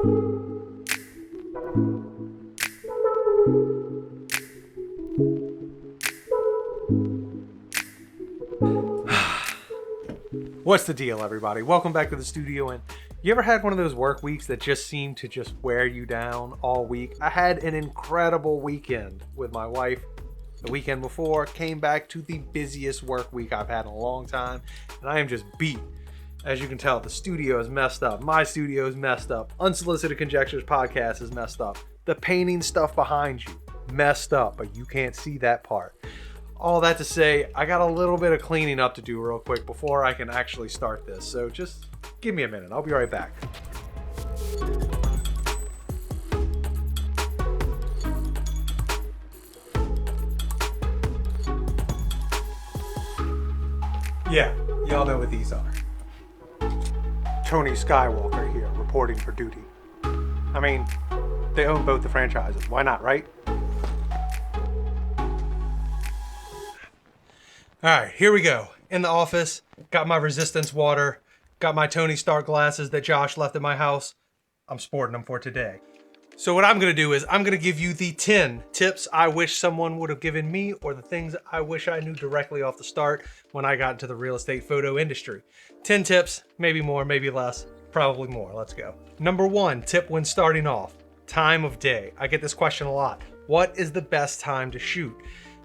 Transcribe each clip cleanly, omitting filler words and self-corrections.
What's the deal, everybody? Welcome back to the studio. And you ever had one of those work weeks that just seem to just wear you down all week? I had an incredible weekend with my wife. The weekend before, came back to the busiest work week I've had in a long time, and I am just beat. As you can tell, the studio is messed up. My studio is messed up. Unsolicited Conjectures podcast is messed up. The painting stuff behind you, messed up, but you can't see that part. All that to say, I got a little bit of cleaning up to do real quick before I can actually start this. So just give me a minute. I'll be right back. Yeah, y'all know what these are. Tony Skywalker here, reporting for duty. I mean, they own both the franchises. Why not, right? All right, here we go. In the office, got my resistance water, got my Tony Stark glasses that Josh left at my house. I'm sporting them for today. So what I'm gonna do is I'm gonna give you the 10 tips I wish someone would have given me, or the things I wish I knew directly off the start when I got into the real estate photo industry. 10 tips, maybe more, maybe less, probably more. Let's go. Number 1 tip when starting off, time of day. I get this question a lot. What is the best time to shoot?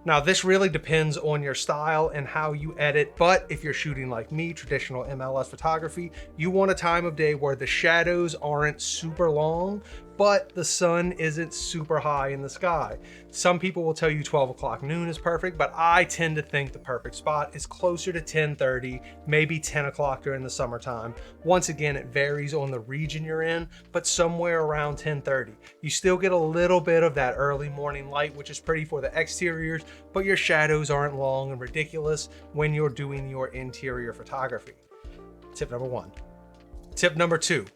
Now, this really depends on your style and how you edit, but if you're shooting like me, traditional MLS photography, you want a time of day where the shadows aren't super long, but the sun isn't super high in the sky. Some people will tell you 12 o'clock noon is perfect, but I tend to think the perfect spot is closer to 10:30, maybe 10 o'clock during the summertime. Once again, it varies on the region you're in, but somewhere around 10:30. You still get a little bit of that early morning light, which is pretty for the exteriors, but your shadows aren't long and ridiculous when you're doing your interior photography. Tip number 1. Tip number 2,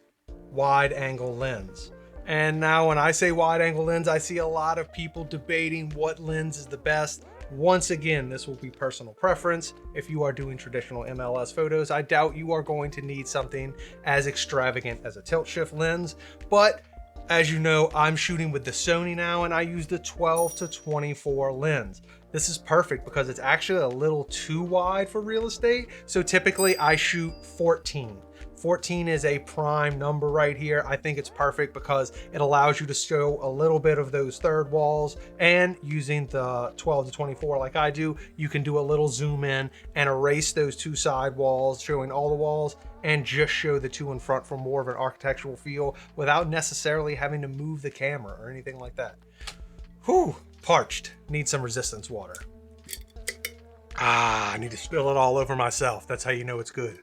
wide angle lens. And now when I say wide angle lens, I see a lot of people debating what lens is the best. Once again, this will be personal preference. If you are doing traditional MLS photos, I doubt you are going to need something as extravagant as a tilt shift lens. But as you know, I'm shooting with the Sony now, and I use the 12-24 lens. This is perfect because it's actually a little too wide for real estate. So typically I shoot 14. 14 is a prime number right here. I think it's perfect because it allows you to show a little bit of those third walls, and using the 12-24 like I do, you can do a little zoom in and erase those two side walls, showing all the walls, and just show the two in front for more of an architectural feel without necessarily having to move the camera or anything like that. Whew, parched. Need some resistance water. I need to spill it all over myself. That's how you know it's good.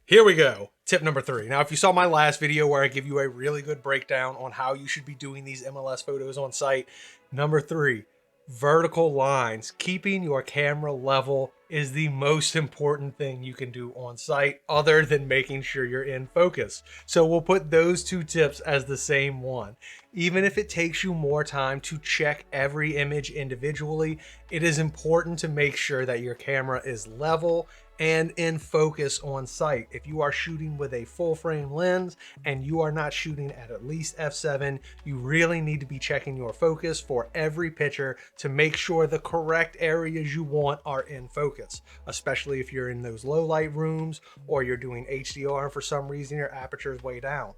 Here we go. Tip number 3. Now, if you saw my last video where I give you a really good breakdown on how you should be doing these MLS photos on site, number 3, vertical lines. Keeping your camera level is the most important thing you can do on site, other than making sure you're in focus. So we'll put those 2 tips as the same one. Even if it takes you more time to check every image individually, it is important to make sure that your camera is level and in focus on site. If you are shooting with a full frame lens and you are not shooting at least f7, you really need to be checking your focus for every picture to make sure the correct areas you want are in focus, especially if you're in those low light rooms or you're doing HDR and for some reason your aperture is way down.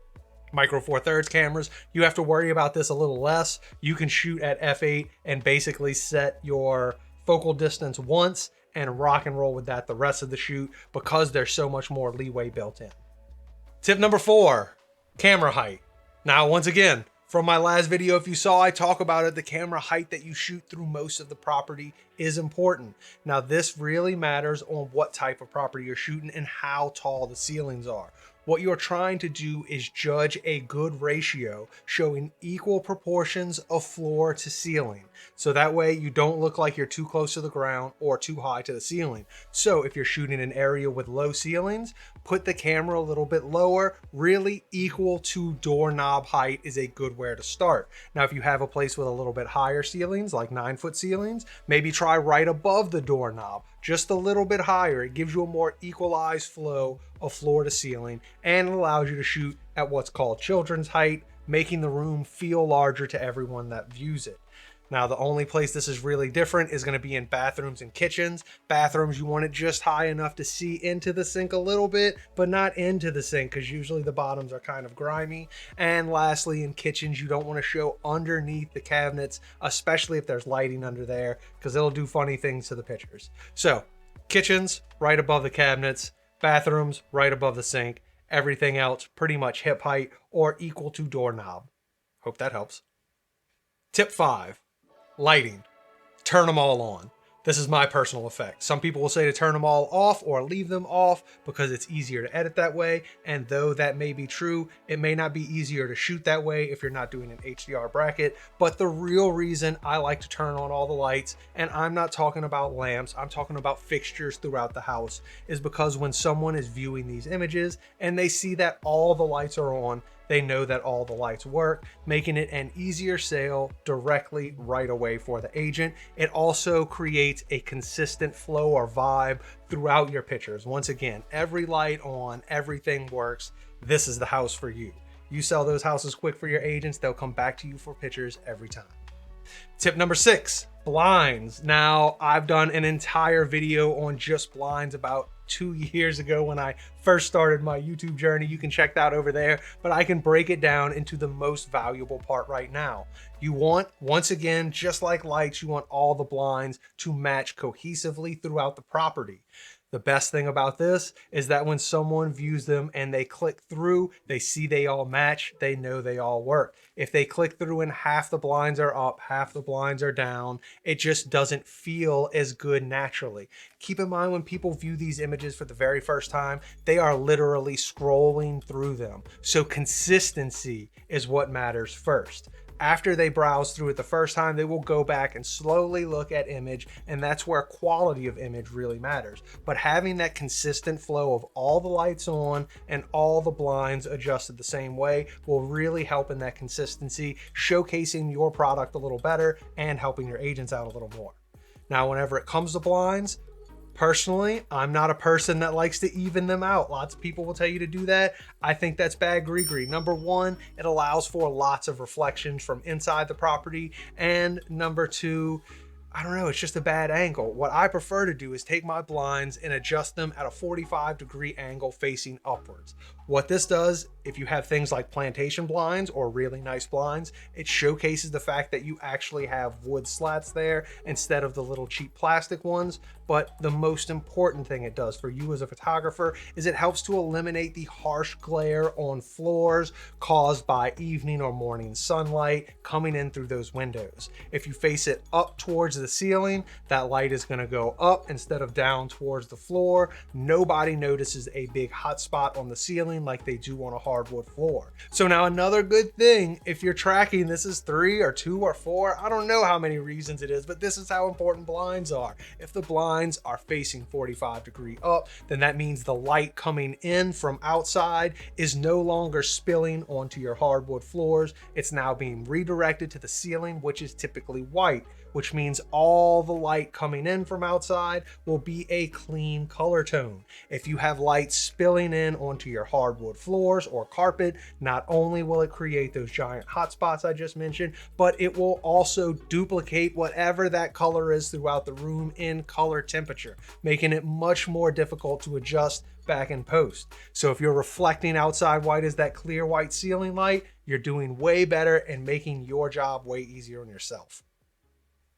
Micro Four Thirds cameras, you have to worry about this a little less. You can shoot at f8 and basically set your focal distance once and rock and roll with that the rest of the shoot because there's so much more leeway built in. Tip number 4, camera height. Now, once again, from my last video, if you saw, I talk about it, the camera height that you shoot through most of the property is important. Now, this really matters on what type of property you're shooting and how tall the ceilings are. What you're trying to do is judge a good ratio showing equal proportions of floor to ceiling. So that way you don't look like you're too close to the ground or too high to the ceiling. So if you're shooting an area with low ceilings, put the camera a little bit lower. Really equal to doorknob height is a good way to start. Now, if you have a place with a little bit higher ceilings, like 9-foot ceilings, maybe try right above the doorknob. just a little bit higher. It gives you a more equalized flow of floor to ceiling, and it allows you to shoot at what's called children's height, making the room feel larger to everyone that views it. Now, the only place this is really different is going to be in bathrooms and kitchens. Bathrooms, you want it just high enough to see into the sink a little bit, but not into the sink, because usually the bottoms are kind of grimy. And lastly, in kitchens, you don't want to show underneath the cabinets, especially if there's lighting under there, because it'll do funny things to the pictures. So, kitchens, right above the cabinets. Bathrooms, right above the sink. Everything else, pretty much hip height or equal to doorknob. Hope that helps. Tip 5. Lighting. Turn them all on. This is my personal effect. Some people will say to turn them all off or leave them off because it's easier to edit that way. And though that may be true, it may not be easier to shoot that way if you're not doing an HDR bracket. But the real reason I like to turn on all the lights, and I'm not talking about lamps, I'm talking about fixtures throughout the house, is because when someone is viewing these images and they see that all the lights are on, they know that all the lights work, making it an easier sale directly right away for the agent. It also creates a consistent flow or vibe throughout your pictures. Once again, every light on, everything works. This is the house for you. You sell those houses quick for your agents, they'll come back to you for pictures every time. Tip number 6, blinds. Now, I've done an entire video on just blinds about 2 years ago when I first started my YouTube journey. You can check that over there, but I can break it down into the most valuable part right now. You want, once again, just like lights, you want all the blinds to match cohesively throughout the property. The best thing about this is that when someone views them and they click through, they see they all match, they know they all work. If they click through and half the blinds are up, half the blinds are down, it just doesn't feel as good naturally. Keep in mind, when people view these images for the very first time, they are literally scrolling through them. So consistency is what matters first. After they browse through it the first time, they will go back and slowly look at image, and that's where quality of image really matters. But having that consistent flow of all the lights on and all the blinds adjusted the same way will really help in that consistency, showcasing your product a little better and helping your agents out a little more. Now, whenever it comes to blinds, personally, I'm not a person that likes to even them out. Lots of people will tell you to do that. I think that's bad gree-gree. Number one, it allows for lots of reflections from inside the property. And number two, I don't know, it's just a bad angle. What I prefer to do is take my blinds and adjust them at a 45-degree angle facing upwards. What this does, if you have things like plantation blinds or really nice blinds, it showcases the fact that you actually have wood slats there instead of the little cheap plastic ones. But the most important thing it does for you as a photographer is it helps to eliminate the harsh glare on floors caused by evening or morning sunlight coming in through those windows. If you face it up towards the ceiling, that light is going to go up instead of down towards the floor. Nobody notices a big hot spot on the ceiling like they do on a hardwood floor. So now another good thing, if you're tracking this is 3 or 2 or 4, I don't know how many reasons it is, but this is how important blinds are. If the blinds are facing 45 degree up, then that means the light coming in from outside is no longer spilling onto your hardwood floors. It's now being redirected to the ceiling, which is typically white, which means all the light coming in from outside will be a clean color tone. If you have light spilling in onto your hardwood floors or carpet, not only will it create those giant hot spots I just mentioned, but it will also duplicate whatever that color is throughout the room in color temperature, making it much more difficult to adjust back in post. So if you're reflecting outside white as that clear white ceiling light, you're doing way better and making your job way easier on yourself.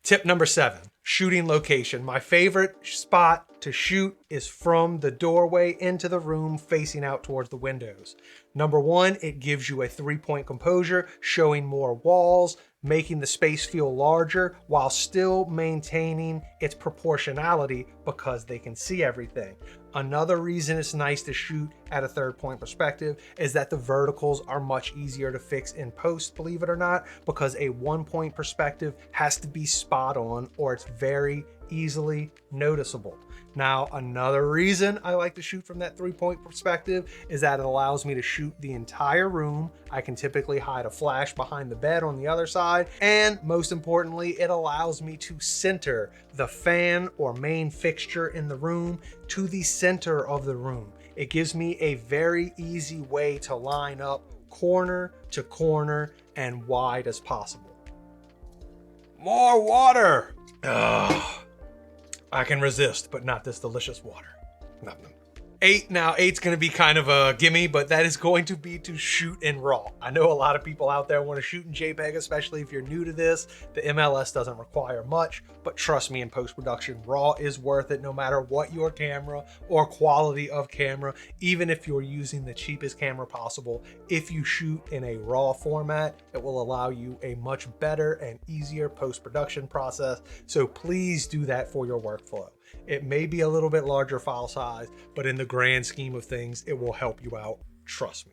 Tip number 7, shooting location. My favorite spot to shoot is from the doorway into the room facing out towards the windows. Number 1, it gives you a 3-point composure, showing more walls, making the space feel larger while still maintaining its proportionality because they can see everything. Another reason it's nice to shoot at a 3rd-point perspective is that the verticals are much easier to fix in post, believe it or not, because a 1-point perspective has to be spot on or it's very easily noticeable. Now, another reason I like to shoot from that 3-point perspective is that it allows me to shoot the entire room. I can typically hide a flash behind the bed on the other side. And most importantly, it allows me to center the fan or main fixture in the room to the center of the room. It gives me a very easy way to line up corner to corner and wide as possible. More water! Ugh. I can resist, but not this delicious water. Nom nom. 8, now 8's gonna be kind of a gimme, but that is going to be to shoot in RAW. I know a lot of people out there want to shoot in JPEG, especially if you're new to this. The MLS doesn't require much, but trust me, in post-production, RAW is worth it no matter what your camera or quality of camera, even if you're using the cheapest camera possible. If you shoot in a RAW format, it will allow you a much better and easier post-production process. So please do that for your workflow. It may be a little bit larger file size, but in the grand scheme of things, it will help you out. Trust me.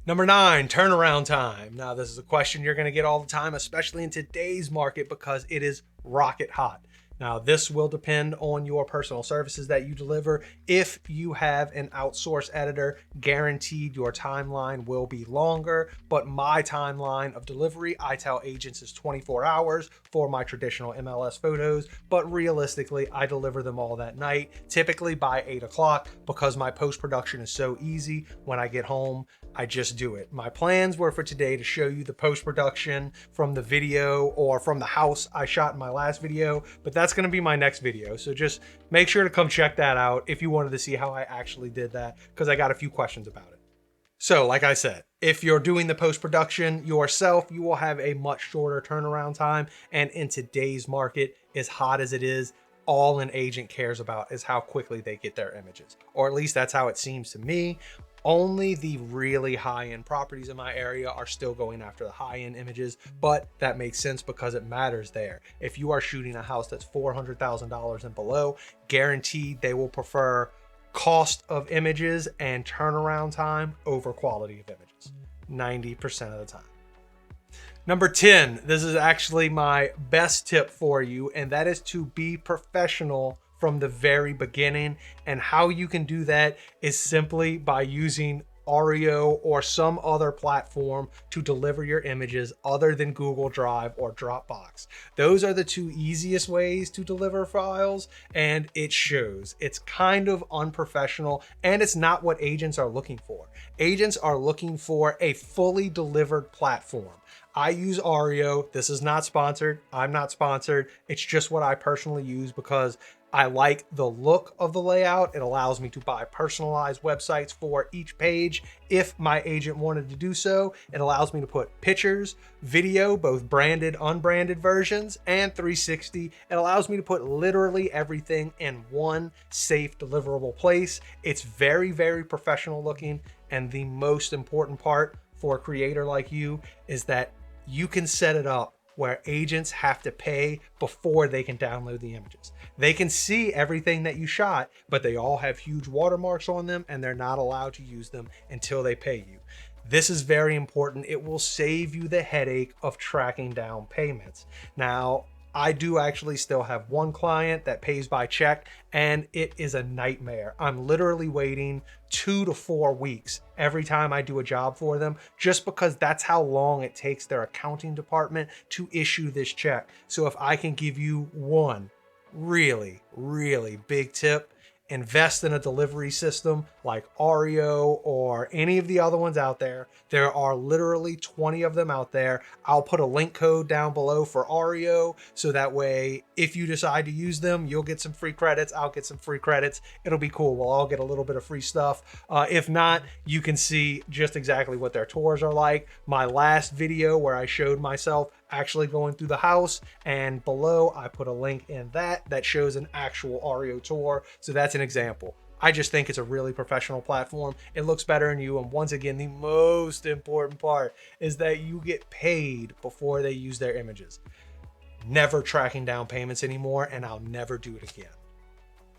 Number 9, turnaround time. Now, this is a question you're going to get all the time, especially in today's market because it is rocket hot. Now, this will depend on your personal services that you deliver. If you have an outsourced editor, guaranteed your timeline will be longer, but my timeline of delivery, I tell agents, is 24 hours for my traditional MLS photos, but realistically, I deliver them all that night, typically by 8 o'clock, because my post-production is so easy. When I get home, I just do it. My plans were for today to show you the post-production from the video or from the house I shot in my last video, but that's going to be my next video. So just make sure to come check that out if you wanted to see how I actually did that, because I got a few questions about it. So like I said, if you're doing the post-production yourself, you will have a much shorter turnaround time. And in today's market, as hot as it is, all an agent cares about is how quickly they get their images, or at least that's how it seems to me. Only the really high-end properties in my area are still going after the high-end images, but that makes sense because it matters there. If you are shooting a house that's $400,000 and below, guaranteed they will prefer cost of images and turnaround time over quality of images 90% of the time. Number 10, this is actually my best tip for you, and that is to be professional from the very beginning. And how you can do that is simply by using Aryeo or some other platform to deliver your images other than Google Drive or Dropbox. Those are the two easiest ways to deliver files, and it shows. It's kind of unprofessional, and it's not what agents are looking for. Agents are looking for a fully delivered platform. I use Aryeo. This is not sponsored. I'm not sponsored. It's just what I personally use because I like the look of the layout. It allows me to buy personalized websites for each page if my agent wanted to do so. It allows me to put pictures, video, both branded, unbranded versions, and 360. It allows me to put literally everything in one safe, deliverable place. It's very, very professional looking. And the most important part for a creator like you is that you can set it up where agents have to pay before they can download the images. They can see everything that you shot, but they all have huge watermarks on them and they're not allowed to use them until they pay you. This is very important. It will save you the headache of tracking down payments. Now, I do actually still have one client that pays by check, and it is a nightmare. I'm literally waiting 2 to 4 weeks every time I do a job for them, just because that's how long it takes their accounting department to issue this check. So if I can give you one really, really big tip, invest in a delivery system like Aryeo or any of the other ones out there. There are literally 20 of them out there. I'll put a link code down below for Aryeo, so that way if you decide to use them, you'll get some free credits, I'll get some free credits. It'll be cool. We'll all get a little bit of free stuff. If not, you can see just exactly what their tours are like. My last video where I showed myself actually going through the house, and below I put a link in that shows an actual Aryeo tour. So that's an example. I just think it's a really professional platform. It looks better than you. And once again, the most important part is that you get paid before they use their images. Never tracking down payments anymore, and I'll never do it again.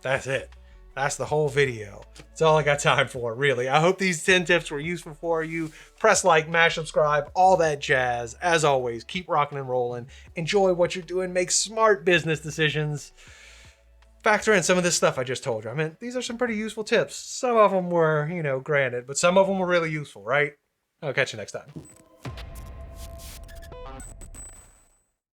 That's it. That's the whole video. That's all I got time for, really. I hope these 10 tips were useful for you. Press like, mash subscribe, all that jazz. As always, keep rocking and rolling. Enjoy what you're doing. Make smart business decisions. Factor in some of this stuff I just told you. I mean, these are some pretty useful tips. Some of them were, granted, but some of them were really useful, right? I'll catch you next time.